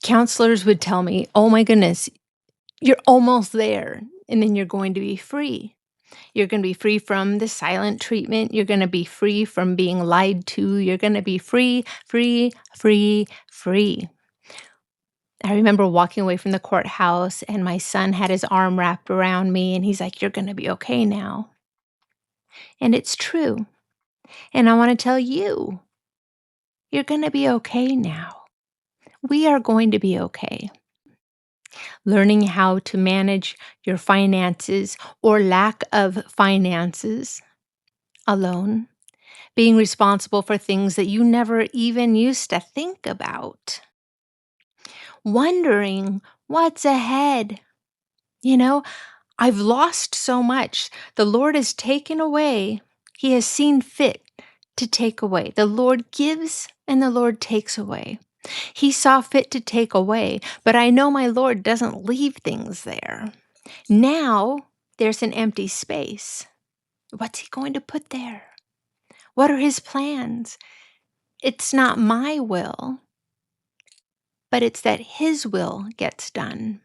Counselors would tell me, "Oh my goodness, you're almost there, and then you're going to be free. You're gonna be free from the silent treatment. You're gonna be free from being lied to. You're gonna be free, free, free, free." I remember walking away from the courthouse, and my son had his arm wrapped around me, and he's like, "You're gonna be okay now." And it's true. And I wanna tell you, you're gonna be okay now. We are going to be okay. Learning how to manage your finances or lack of finances alone, being responsible for things that you never even used to think about, wondering what's ahead. You know, I've lost so much. The Lord has taken away, He has seen fit to take away. The Lord gives and the Lord takes away. He saw fit to take away, but I know my Lord doesn't leave things there. Now there's an empty space. What's He going to put there? What are His plans? It's not my will, but it's that His will gets done.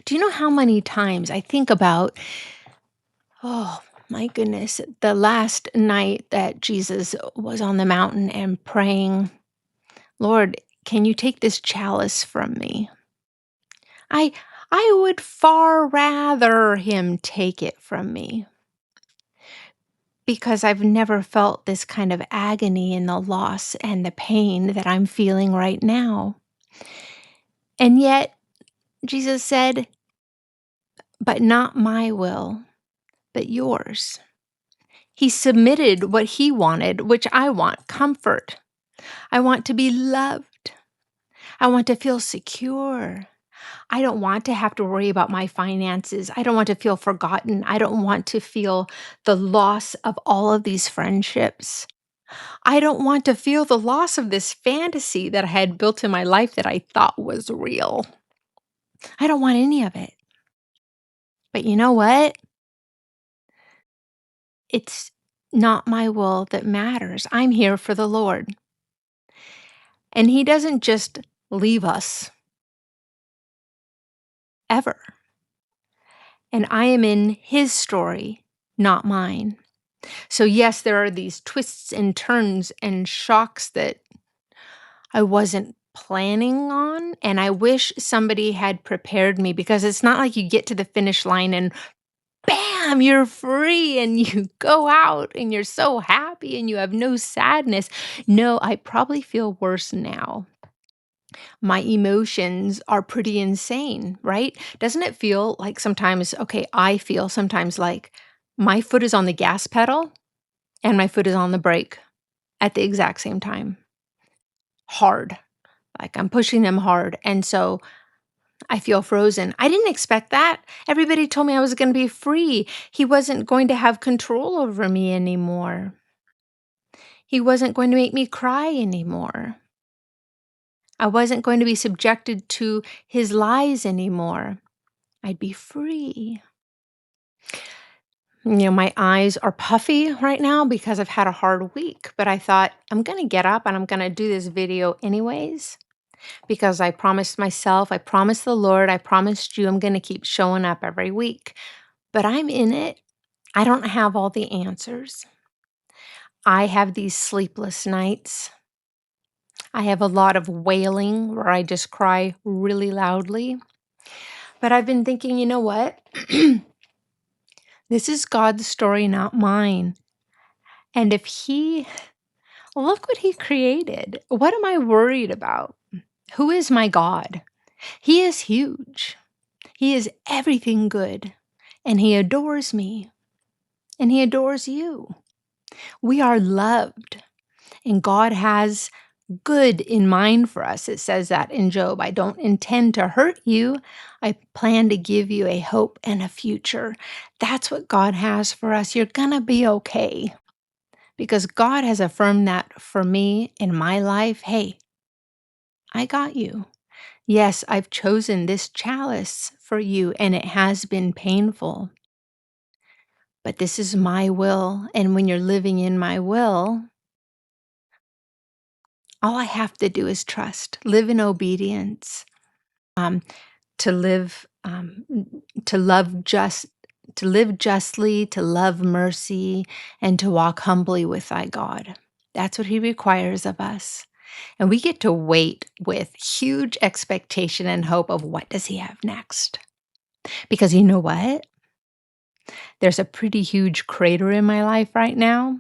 Do you know how many times I think about, oh my goodness, the last night that Jesus was on the mountain and praying, "Lord, can you take this chalice from me?" I I would far rather Him take it from me because I've never felt this kind of agony and the loss and the pain that I'm feeling right now. And yet, Jesus said, "But not my will, but yours." He submitted what He wanted, which I want: comfort. I want to be loved. I want to feel secure. I don't want to have to worry about my finances. I don't want to feel forgotten. I don't want to feel the loss of all of these friendships. I don't want to feel the loss of this fantasy that I had built in my life that I thought was real. I don't want any of it. But you know what? It's not my will that matters. I'm here for the Lord. And He doesn't just leave us ever. And I am in His story, not mine. So, yes, there are these twists and turns and shocks that I wasn't planning on. And I wish somebody had prepared me, because it's not like you get to the finish line and bam, you're free and you go out and you're so happy and you have no sadness. No, I probably feel worse now. My emotions are pretty insane, right? Doesn't it feel like sometimes, okay, I feel sometimes like my foot is on the gas pedal and my foot is on the brake at the exact same time. Hard. Like I'm pushing them hard. And so I feel frozen. I didn't expect that. Everybody told me I was going to be free. He wasn't going to have control over me anymore. He wasn't going to make me cry anymore. I wasn't going to be subjected to his lies anymore. I'd be free. My eyes are puffy right now because I've had a hard week, but I thought I'm going to get up and I'm going to do this video anyways, because I promised myself, I promised the Lord, I promised you I'm going to keep showing up every week. But I'm in it. I don't have all the answers. I have these sleepless nights. I have a lot of wailing where I just cry really loudly. But I've been thinking, you know what? This is God's story, not mine. And if look what He created. What am I worried about? Who is my God? He is huge. He is everything good. And He adores me. And He adores you. We are loved. And God has good in mind for us. It says that in Job. "I don't intend to hurt you. I plan to give you a hope and a future." That's what God has for us. You're going to be okay, because God has affirmed that for me in my life. Hey, I got you. Yes, I've chosen this chalice for you, and it has been painful. But this is my will. And when you're living in my will, all I have to do is trust, live in obedience. to live, to love just to live justly, to love mercy, and to walk humbly with thy God. That's what he requires of us. And we get to wait with huge expectation and hope of what does he have next? Because you know what? There's a pretty huge crater in my life right now.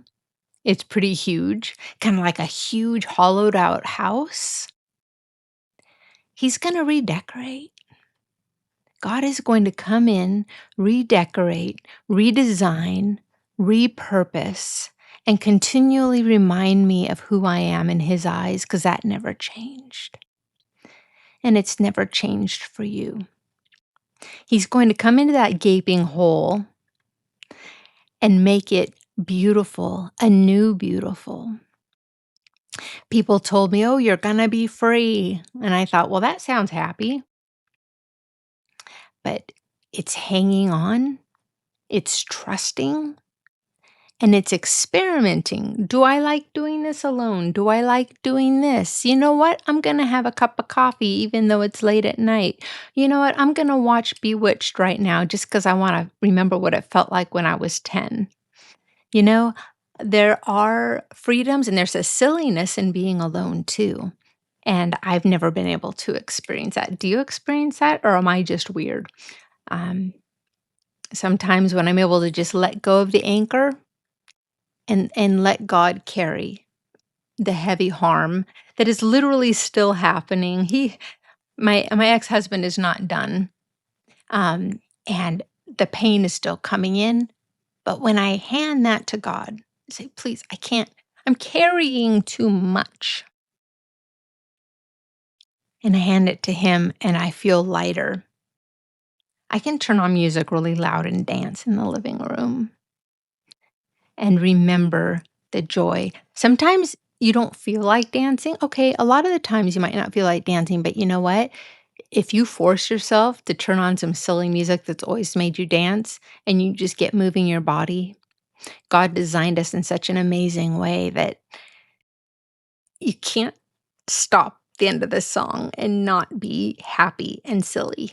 It's pretty huge, kind of like a huge hollowed out house. He's going to redecorate. God is going to come in, redecorate, redesign, repurpose, and continually remind me of who I am in his eyes, because that never changed. And it's never changed for you. He's going to come into that gaping hole and make it beautiful, a new beautiful. People told me, oh, you're going to be free. And I thought, well, that sounds happy. But it's hanging on, it's trusting, and it's experimenting. Do I like doing this alone? Do I like doing this? You know what? I'm going to have a cup of coffee even though it's late at night. You know what? I'm going to watch Bewitched right now just because I want to remember what it felt like when I was 10. You know, there are freedoms and there's a silliness in being alone too. And I've never been able to experience that. Do you experience that, or am I just weird? Um, Sometimes when I'm able to just let go of the anchor and let God carry the heavy harm that is literally still happening. My ex-husband is not done, and the pain is still coming in. But when I hand that to God, I say, please, I can't. I'm carrying too much. And I hand it to him, and I feel lighter. I can turn on music really loud and dance in the living room and remember the joy. Sometimes you don't feel like dancing. Okay, a lot of the times you might not feel like dancing, but you know what? If you force yourself to turn on some silly music that's always made you dance and you just get moving your body, God designed us in such an amazing way that you can't stop the end of the song and not be happy and silly.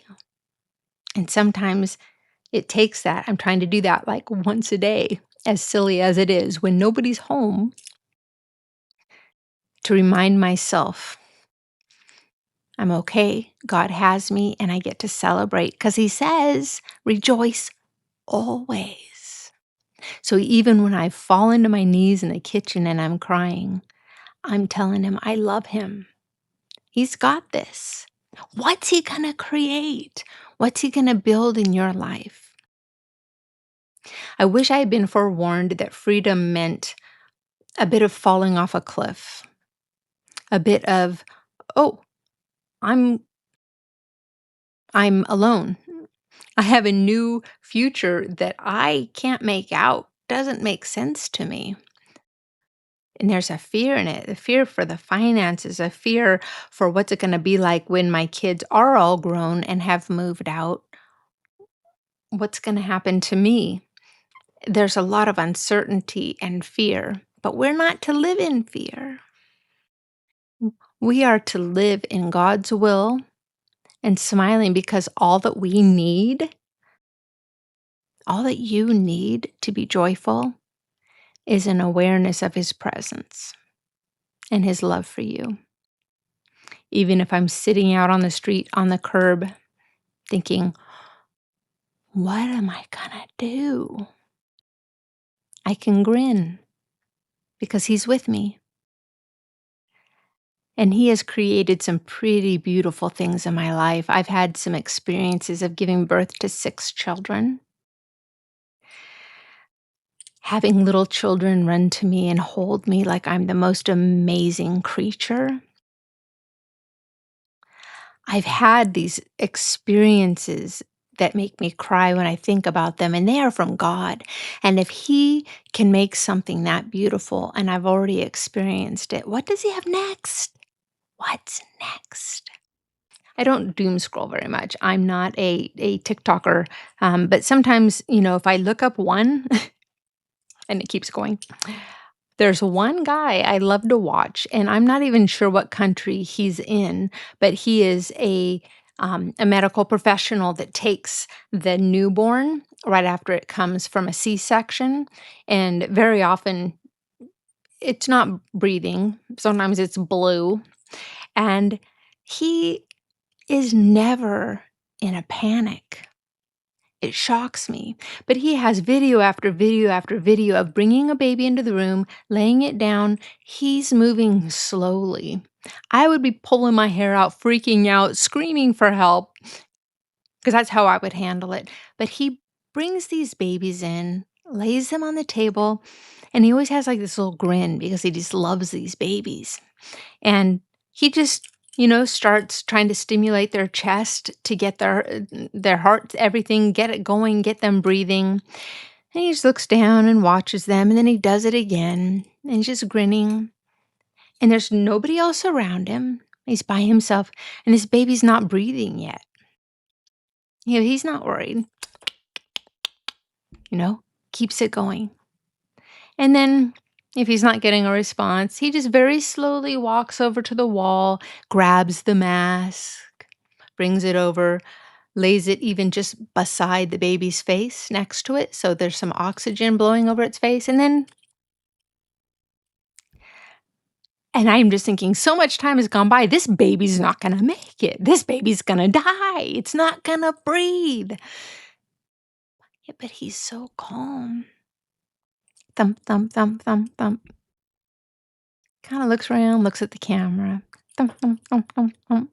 And sometimes it takes that. I'm trying to do that like once a day, as silly as it is, when nobody's home, to remind myself I'm okay. God has me and I get to celebrate because he says, rejoice always. So even when I fall into my knees in the kitchen and I'm crying, I'm telling him I love him. He's got this. What's he going to create? What's he going to build in your life? I wish I had been forewarned that freedom meant a bit of falling off a cliff, a bit of, oh, I'm alone. I have a new future that I can't make out, doesn't make sense to me. And there's a fear in it, a fear for the finances, a fear for what's it going to be like when my kids are all grown and have moved out. What's going to happen to me? There's a lot of uncertainty and fear, but we're not to live in fear. We are to live in God's will and smiling because all that we need, all that you need to be joyful is an awareness of his presence and his love for you. Even if I'm sitting out on the street, on the curb, thinking, what am I gonna do? I can grin because he's with me. And he has created some pretty beautiful things in my life. I've had some experiences of giving birth to 6 children. Having little children run to me and hold me like I'm the most amazing creature. I've had these experiences that make me cry when I think about them, and they are from God. And if he can make something that beautiful, and I've already experienced it, what does he have next? What's next? I don't doom scroll very much. I'm not a TikToker, but sometimes, if I look up one and it keeps going, there's one guy I love to watch, and I'm not even sure what country he's in, but he is a a medical professional that takes the newborn right after it comes from a C-section, and very often it's not breathing, sometimes it's blue, and he is never in a panic. It shocks me, but he has video after video after video of bringing a baby into the room, laying it down. He's moving slowly. I would be pulling my hair out, freaking out, screaming for help, because that's how I would handle it. But he brings these babies in, lays them on the table, and he always has like this little grin because he just loves these babies. And he just, starts trying to stimulate their chest to get their heart, everything, get it going, get them breathing. And he just looks down and watches them, and then he does it again, and he's just grinning. And there's nobody else around him. He's by himself, and this baby's not breathing yet. He's not worried, keeps it going. And then if he's not getting a response, he just very slowly walks over to the wall, grabs the mask, brings it over, lays it even just beside the baby's face next to it, so there's some oxygen blowing over its face, and I'm just thinking, so much time has gone by, this baby's not gonna make it. This baby's gonna die. It's not gonna breathe. Yeah, but he's so calm. Thump, thump, thump, thump, thump. Kinda looks around, looks at the camera. Thump, thump, thump, thump, thump.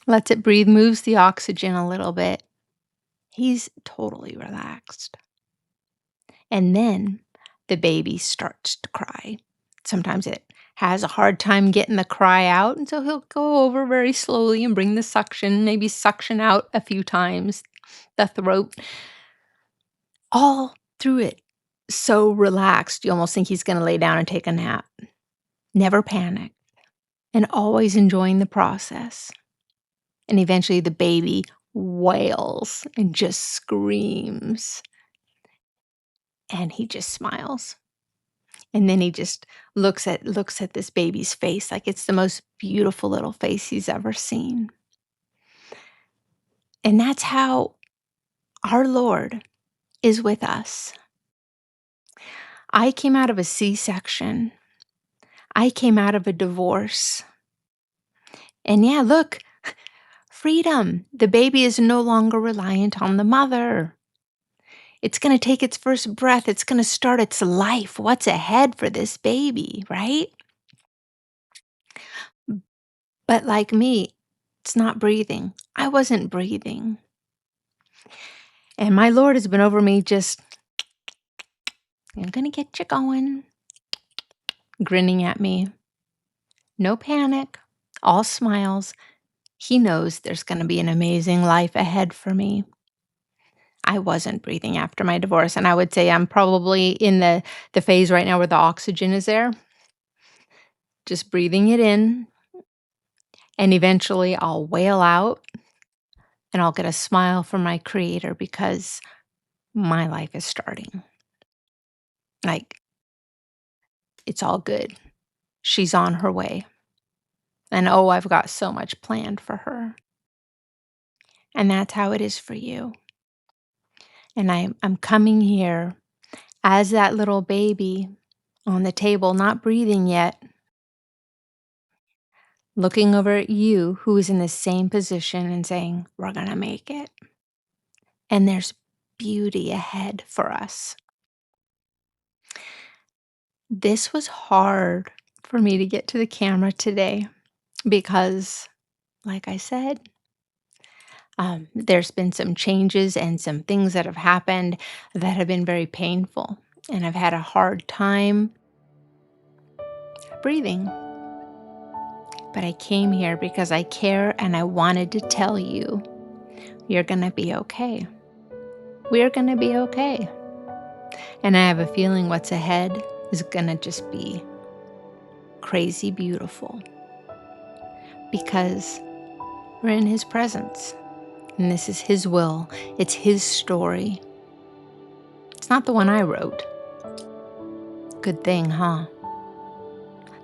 Lets it breathe, moves the oxygen a little bit. He's totally relaxed. And then the baby starts to cry. Sometimes it has a hard time getting the cry out, and so he'll go over very slowly and bring the suction, maybe suction out a few times, the throat, all through it. So relaxed, you almost think he's gonna lay down and take a nap. Never panic, and always enjoying the process. And eventually the baby wails and just screams. And he just smiles. And then he just looks at this baby's face like it's the most beautiful little face he's ever seen. And that's how our Lord is with us. I came out of a C-section. I came out of a divorce. And yeah, look, freedom. The baby is no longer reliant on the mother. It's going to take its first breath. It's going to start its life. What's ahead for this baby, right? But like me, it's not breathing. I wasn't breathing. And my Lord has been over me just, I'm going to get you going, grinning at me. No panic, all smiles. He knows there's going to be an amazing life ahead for me. I wasn't breathing after my divorce, and I would say I'm probably in the phase right now where the oxygen is there. Just breathing it in, and eventually I'll wail out, and I'll get a smile from my Creator because my life is starting. Like, it's all good. She's on her way. And oh, I've got so much planned for her. And that's how it is for you. And I'm coming here as that little baby on the table, not breathing yet, looking over at you who is in the same position and saying, we're going to make it. And there's beauty ahead for us. This was hard for me to get to the camera today because, like I said, there's been some changes and some things that have happened that have been very painful. And I've had a hard time breathing. But I came here because I care and I wanted to tell you, you're going to be okay. We're going to be okay. And I have a feeling what's ahead is going to just be crazy beautiful because we're in His presence. And this is His will. It's His story. It's not the one I wrote. Good thing, huh?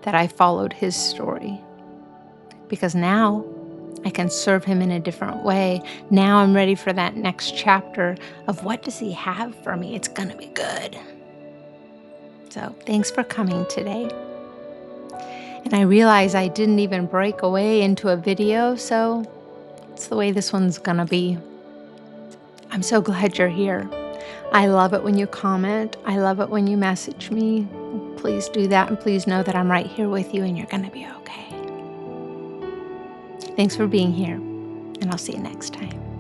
That I followed His story. Because now I can serve him in a different way. Now I'm ready for that next chapter of what does he have for me? It's going to be good. So thanks for coming today. And I realize I didn't even break away into a video, so it's the way this one's going to be. I'm so glad you're here. I love it when you comment. I love it when you message me. Please do that, and please know that I'm right here with you and you're going to be okay. Thanks for being here, and I'll see you next time.